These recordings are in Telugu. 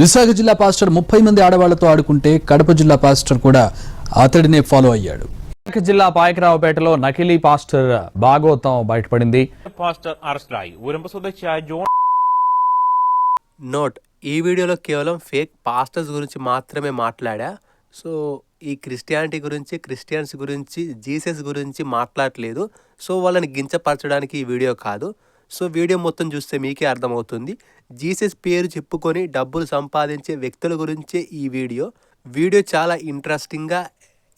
విశాఖ జిల్లా పాస్టర్ 30 మంది ఆడవాళ్లతో ఆడుకుంటే కడప జిల్లా పాస్టర్ కూడా అతడినే ఫాలో అయ్యాడు. విశాఖ జిల్లా പായക്കരാവുപേటలో నకిలీ పాస్టర్ భాగవతం బయటపడింది. పాస్టర్ అరెస్టాయి ఊరింప സ്വദേശിയായ ജോൺ నోట్, ఈ వీడియోలో కేవలం ఫేక్ పాస్టర్స్ గురించి మాత్రమే మాట్లాడా. సో ఈ క్రిస్టియానిటీ గురించి, క్రిస్టియన్స్ గురించి, జీసస్ గురించి మాట్లాడలేదు. సో వాళ్ళని గించపరచడానికి ఈ వీడియో కాదు. సో వీడియో మొత్తం చూస్తే మీకే అర్థమవుతుంది. జీసస్ పేరు చెప్పుకొని డబ్బులు సంపాదించే వ్యక్తుల గురించే ఈ వీడియో చాలా ఇంట్రెస్టింగ్గా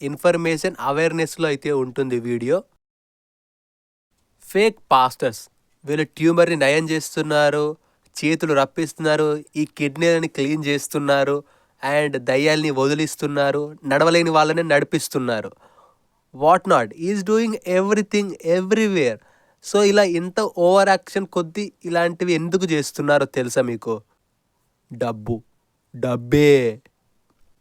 ఇన్ఫర్మేషన్ అవేర్నెస్లో అయితే ఉంటుంది. వీడియో ఫేక్ పాస్టర్స్ వీళ్ళు ట్యూమర్ని నయం చేస్తున్నారు, చేతులు రప్పిస్తున్నారు, ఈ కిడ్నీలని క్లీన్ చేస్తున్నారు, అండ్ దయ్యాల్ని వదిలిస్తున్నారు, నడవలేని వాళ్ళని నడిపిస్తున్నారు. What not is doing everything everywhere. So ఇలా ఇంత ఓవర్ యాక్షన్ కొద్దీ ఇలాంటివి ఎందుకు చేస్తున్నారో తెలుసా మీకు? డబ్బే.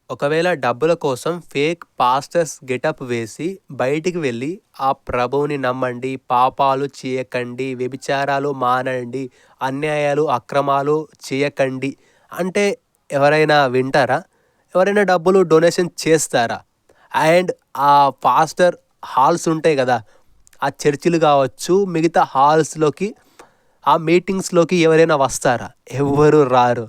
ఒకవేళ డబ్బుల కోసం ఫేక్ పాస్టర్స్ గెటప్ వేసి బయటికి వెళ్ళి ఆ ప్రభువుని నమ్మండి, పాపాలు చేయకండి, వ్యభిచారాలు మానండి, అన్యాయాలు అక్రమాలు చేయకండి అంటే ఎవరైనా వింటారా? ఎవరైనా డబ్బులు డొనేషన్ చేస్తారా? అండ్ ఆ పాస్టర్ హాల్స్ ఉంటాయి కదా, ఆ చర్చిలు కావచ్చు, మిగతా హాల్స్లోకి, ఆ మీటింగ్స్లోకి ఎవరైనా వస్తారా? ఎవ్వరు రారు.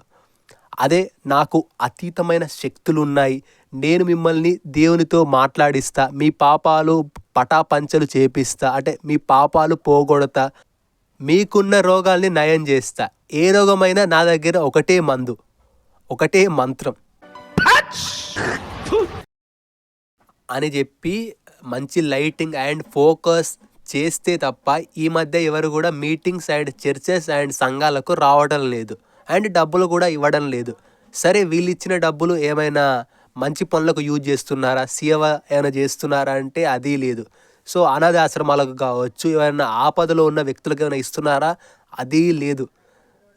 అదే నాకు అతీతమైన శక్తులు ఉన్నాయి, నేను మిమ్మల్ని దేవునితో మాట్లాడిస్తా, మీ పాపాలు పటాపంచలు చేపిస్తా, అంటే మీ పాపాలు పోగొడతా, మీకున్న రోగాల్ని నయం చేస్తా, ఏ రోగమైనా నా దగ్గర ఒకటే మందు, ఒకటే మంత్రం అని చెప్పి మంచి లైటింగ్ అండ్ ఫోకస్ చేస్తే తప్ప ఈ మధ్య ఎవరు కూడా మీటింగ్స్ అండ్ చర్చెస్ అండ్ సంఘాలకు రావడం లేదు, అండ్ డబ్బులు కూడా ఇవ్వడం లేదు. సరే, వీళ్ళు ఇచ్చిన డబ్బులు ఏమైనా మంచి పనులకు యూజ్ చేస్తున్నారా, సేవ ఏమైనా చేస్తున్నారా అంటే అది లేదు. సో అనాథ ఆశ్రమాలకు కావచ్చు, ఏమైనా ఆపదలో ఉన్న వ్యక్తులకు ఏమైనా ఇస్తున్నారా, అది లేదు.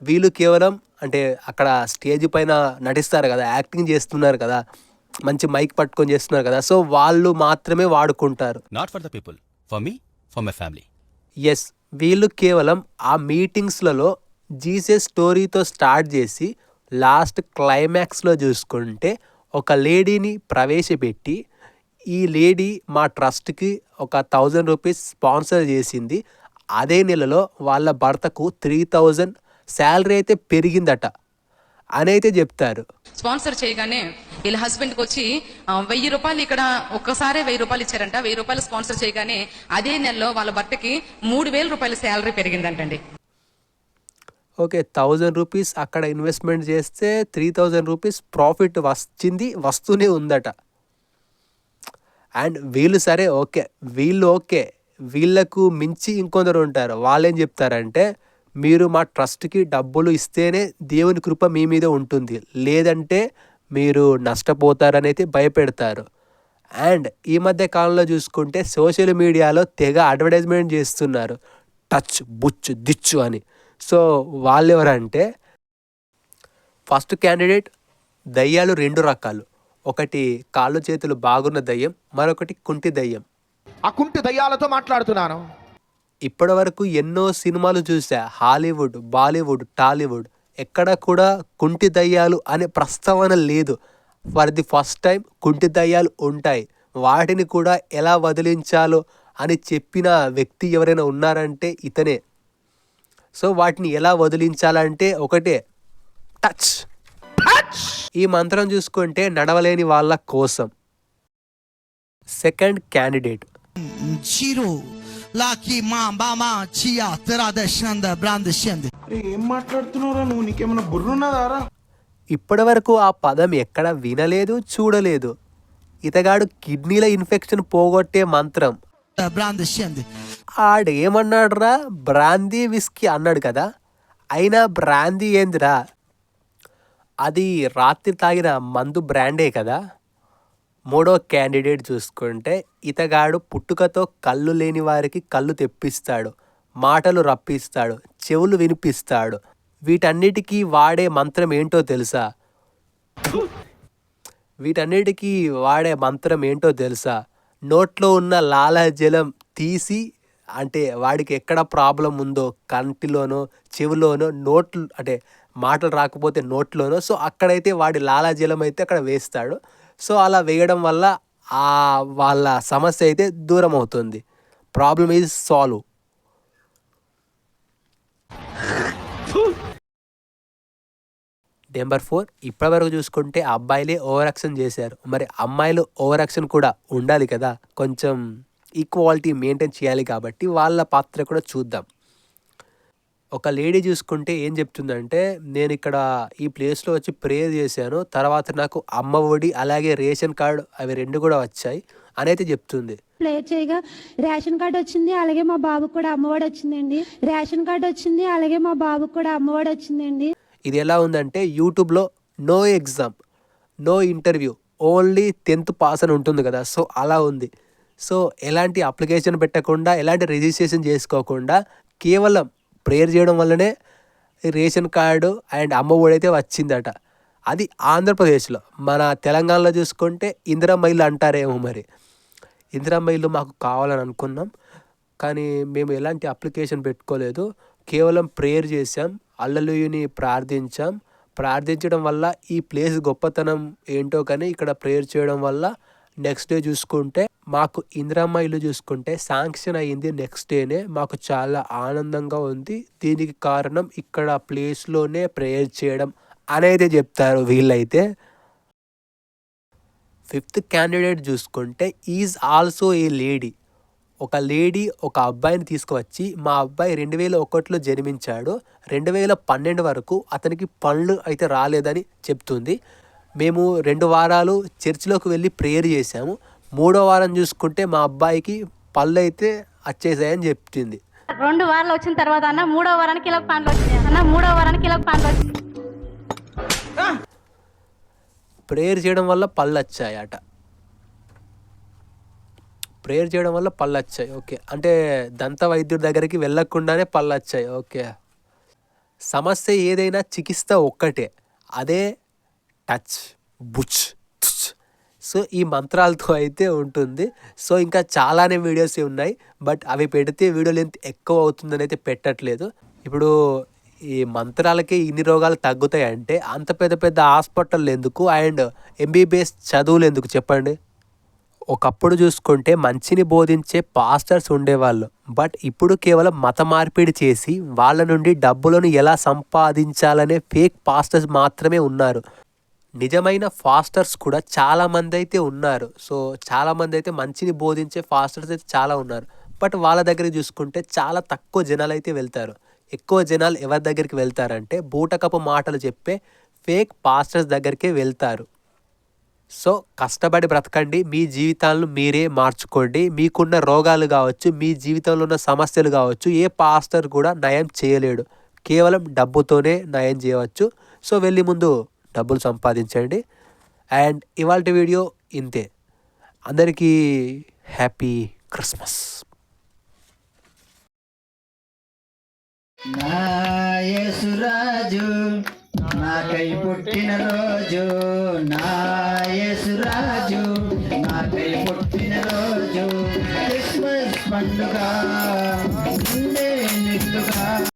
వీళ్ళు కేవలం అంటే అక్కడ స్టేజ్ పైన నటిస్తారు కదా, యాక్టింగ్ చేస్తున్నారు కదా, మంచి మైక్ పట్టుకొని చేస్తున్నారు కదా, సో వాళ్ళు మాత్రమే వాడుకుంటారు. Not for the people, for me, for my family. Yes, వీళ్ళు కేవలం ఆ మీటింగ్స్లలో జీసస్ స్టోరీతో స్టార్ట్ చేసి లాస్ట్ క్లైమాక్స్లో చూసుకుంటే ఒక లేడీని ప్రవేశపెట్టి, ఈ లేడీ మా ట్రస్ట్కి ఒక 1000 రూపీస్ స్పాన్సర్ చేసింది, అదే నెలలో వాళ్ళ భర్తకు 3000 శాలరీ అయితే పెరిగిందట అని అయితే చెప్తారు. స్పాన్సర్ చేయగానే వీళ్ళ హస్బెండ్కి వచ్చి 1000 రూపాయలు, ఇక్కడ ఒక్కసారి 1000 రూపాయలు ఇచ్చారంట. 1000 రూపాయలు స్పాన్సర్ చేయగానే అదే నెలలో వాళ్ళ భర్తకి 3000 రూపాయల శాలరీ పెరిగిందంటండి. ఓకే, 1000 రూపీస్ అక్కడ ఇన్వెస్ట్మెంట్ చేస్తే 3000 రూపీస్ ప్రాఫిట్ వస్తూనే ఉందట. అండ్ వీళ్ళు సరే ఓకే, వీళ్ళకు మించి ఇంకొందరు ఉంటారు. వాళ్ళేం చెప్తారంటే, మీరు మా ట్రస్ట్కి డబ్బులు ఇస్తేనే దేవుని కృప మీ మీద ఉంటుంది, లేదంటే మీరు నష్టపోతారని అయితే భయపెడతారు. అండ్ ఈ మధ్య కాలంలో చూసుకుంటే సోషల్ మీడియాలో తెగ అడ్వర్టైజ్మెంట్ చేస్తున్నారు, టచ్ బుచ్చు దిచ్చు అని. సో వాళ్ళు ఎవరంటే, ఫస్ట్ క్యాండిడేట్, దయ్యాలు 2 రకాలు. ఒకటి కాళ్ళు చేతులు బాగున్న దయ్యం, మరొకటి కుంటి దయ్యం. ఆ కుంటి దయ్యాలతో మాట్లాడుతున్నాను. ఇప్పటి వరకు ఎన్నో సినిమాలు చూసా, హాలీవుడ్, బాలీవుడ్, టాలీవుడ్, ఎక్కడ కూడా కుంటి దయ్యాలు అనే ప్రస్తావన లేదు. ఫర్ ది ఫస్ట్ టైం కుంటి దయ్యాలు ఉంటాయి, వాటిని కూడా ఎలా వదిలించాలో అని చెప్పిన వ్యక్తి ఎవరైనా ఉన్నారంటే ఇతనే. సో వాటిని ఎలా వదిలించాలంటే ఒకటే, టచ్. ఈ మంత్రం చూసుకుంటే నడవలేని వాళ్ళ కోసం. సెకండ్ క్యాండిడేట్, ఏం మాట్లాడుతున్నారా నువ్వు? నీకేమైనా బుర్రున్నదారా? ఇప్పటి వరకు ఆ పదం ఎక్కడ వినలేదు, చూడలేదు. ఇతగాడు కిడ్నీల ఇన్ఫెక్షన్ పోగొట్టే మంత్రం. ఆడేమన్నాడురా, బ్రాందీ విస్కీ అన్నాడు కదా, అయినా బ్రాందీ ఏందిరా, అది రాత్రి తాగిన మందు బ్రాండే కదా. మూడో క్యాండిడేట్ చూసుకుంటే, ఇతగాడు పుట్టుకతో కళ్ళు లేని వారికి కళ్ళు తెప్పిస్తాడు, మాటలు రప్పిస్తాడు, చెవులు వినిపిస్తాడు. వీటన్నిటికీ వాడే మంత్రం ఏంటో తెలుసా? నోట్లో ఉన్న లాలాజలం తీసి, అంటే వాడికి ఎక్కడ ప్రాబ్లం ఉందో కంటిలోనో చెవిలోనో నోట్లు అంటే మాటలు రాకపోతే నోట్లోనో, సో అక్కడైతే వాడి లాలాజలం అయితే అక్కడ వేస్తాడు. సో అలా వేయడం వల్ల వాళ్ళ సమస్య అయితే దూరం అవుతుంది. Problem is solve. నెంబర్ 4, ఇప్పటివరకు చూసుకుంటే అబ్బాయిలే ఓవర్ యాక్షన్ చేశారు. మరి అమ్మాయిలు ఓవర్ యాక్షన్ కూడా ఉండాలి కదా, కొంచెం ఈక్వాలిటీ మెయింటైన్ చేయాలి. కాబట్టి వాళ్ళ పాత్ర కూడా చూద్దాం. ఒక లేడీ చూసుకుంటే ఏం చెప్తుందంటే, నేను ఇక్కడ ఈ ప్లేస్లో వచ్చి ప్రేయర్ చేశాను, తర్వాత నాకు అమ్మ ఒడి అలాగే రేషన్ కార్డు అవి 2 కూడా వచ్చాయి అని అయితే చెప్తుంది. ప్లేయర్ చేయగా రేషన్ కార్డు వచ్చింది, అలాగే మా బాబుకు కూడా అమ్మఒడి వచ్చిందండి. రేషన్ కార్డు వచ్చింది, అలాగే మా బాబుకు కూడా అమ్మఒడి వచ్చిందండి. ఇది ఎలా ఉందంటే, యూట్యూబ్లో no exam, no interview, only 10th pass అని ఉంటుంది కదా, సో అలా ఉంది. సో ఎలాంటి అప్లికేషన్ పెట్టకుండా, ఎలాంటి రిజిస్ట్రేషన్ చేసుకోకుండా కేవలం ప్రేయర్ చేయడం వల్లనే రేషన్ కార్డు అండ్ అమ్మ ఒడి అయితే వచ్చిందట. అది ఆంధ్రప్రదేశ్లో. మన తెలంగాణలో చూసుకుంటే ఇందిరమ్మ ఇల్లు అంటారేమో. మరి ఇందిరమ్మ ఇల్లు మాకు కావాలని అనుకున్నాం, కానీ మేము ఎలాంటి అప్లికేషన్ పెట్టుకోలేదు. కేవలం ప్రేయర్ చేసాం, హల్లెలూయాని ప్రార్థించాం. ప్రార్థించడం వల్ల ఈ ప్లేస్ గొప్పతనం ఏంటో కానీ ఇక్కడ ప్రేయర్ చేయడం వల్ల నెక్స్ట్ డే చూసుకుంటే మాకు ఇందిరమ్మ ఇల్లు చూసుకుంటే శాంక్షన్ అయ్యింది నెక్స్ట్ డేనే. మాకు చాలా ఆనందంగా ఉంది. దీనికి కారణం ఇక్కడ ప్లేస్లోనే ప్రేయర్ చేయడం అనేది చెప్తారు వీళ్ళైతే. 5th క్యాండిడేట్ చూసుకుంటే ఈజ్ ఆల్సో ఏ లేడీ. ఒక లేడీ ఒక అబ్బాయిని తీసుకువచ్చి, మా అబ్బాయి 2001లో జన్మించాడు, 2012 వరకు అతనికి పళ్ళు అయితే రాలేదని చెప్తుంది. మేము 2 వారాలు చర్చిలోకి వెళ్ళి ప్రేయర్ చేశాము, 3వ వారం చూసుకుంటే మా అబ్బాయికి పళ్ళు అయితే వచ్చేసాయని చెప్తుంది. 2 వారాలు వచ్చిన తర్వాత అన్న 3వ వారానికి ఇలా పండ్లు వచ్చినాయి అన్న, 3వ వారానికి ఇలా పండ్లు వచ్చాయి. ప్రేయర్ చేయడం వల్ల పళ్ళు వచ్చాయట. ప్రేయర్ చేయడం వల్ల పళ్ళు వచ్చాయి. ఓకే, అంటే దంత వైద్యుడి దగ్గరికి వెళ్ళకుండానే పళ్ళు వచ్చాయి. ఓకే, సమస్య ఏదైనా చికిత్స ఒక్కటే, అదే టచ్, బుచ్, తుచ్. సో ఈ మంత్రాలతో అయితే ఉంటుంది. సో ఇంకా చాలానే వీడియోస్ ఉన్నాయి, బట్ అవి పెడితే వీడియో లెంత్ ఎక్కువ అవుతుందని అయితే పెట్టట్లేదు. ఇప్పుడు ఈ మంత్రాలకి ఇన్ని రోగాలు తగ్గుతాయి అంటే అంత పెద్ద పెద్ద హాస్పిటల్ ఎందుకు అండ్ MBBS చదువులు ఎందుకు చెప్పండి. ఒకప్పుడు చూసుకుంటే మంచిని బోధించే పాస్టర్స్ ఉండేవాళ్ళు, బట్ ఇప్పుడు కేవలం మత మార్పిడి చేసి వాళ్ళ నుండి డబ్బులను ఎలా సంపాదించాలనే ఫేక్ పాస్టర్స్ మాత్రమే ఉన్నారు. నిజమైన ఫాస్టర్స్ కూడా చాలామంది అయితే ఉన్నారు. సో చాలామంది అయితే మంచిని బోధించే ఫాస్టర్స్ అయితే చాలా ఉన్నారు, బట్ వాళ్ళ దగ్గర చూసుకుంటే చాలా తక్కువ జనాలు అయితే వెళ్తారు. ఎక్కువ జనాలు ఎవరి దగ్గరికి వెళ్తారంటే బూటకపు మాటలు చెప్పే ఫేక్ పాస్టర్స్ దగ్గరికే వెళ్తారు. సో కష్టపడి బ్రతకండి, మీ జీవితాలను మీరే మార్చుకోండి. మీకున్న రోగాలు కావచ్చు, మీ జీవితంలో ఉన్న సమస్యలు కావచ్చు, ఏ పాస్టర్ కూడా నయం చేయలేడు, కేవలం డబ్బుతోనే నయం చేయవచ్చు. సో వెళ్ళి ముందు డబ్బులు సంపాదించండి. అండ్ ఇవాళ వీడియో ఇంతే. అందరికీ హ్యాపీ క్రిస్మస్. నా యేసురాజు నాకై పుట్టిన రోజు, నా యేసురాజు నాకై పుట్టిన రోజు, క్రిస్మస్ పండుగ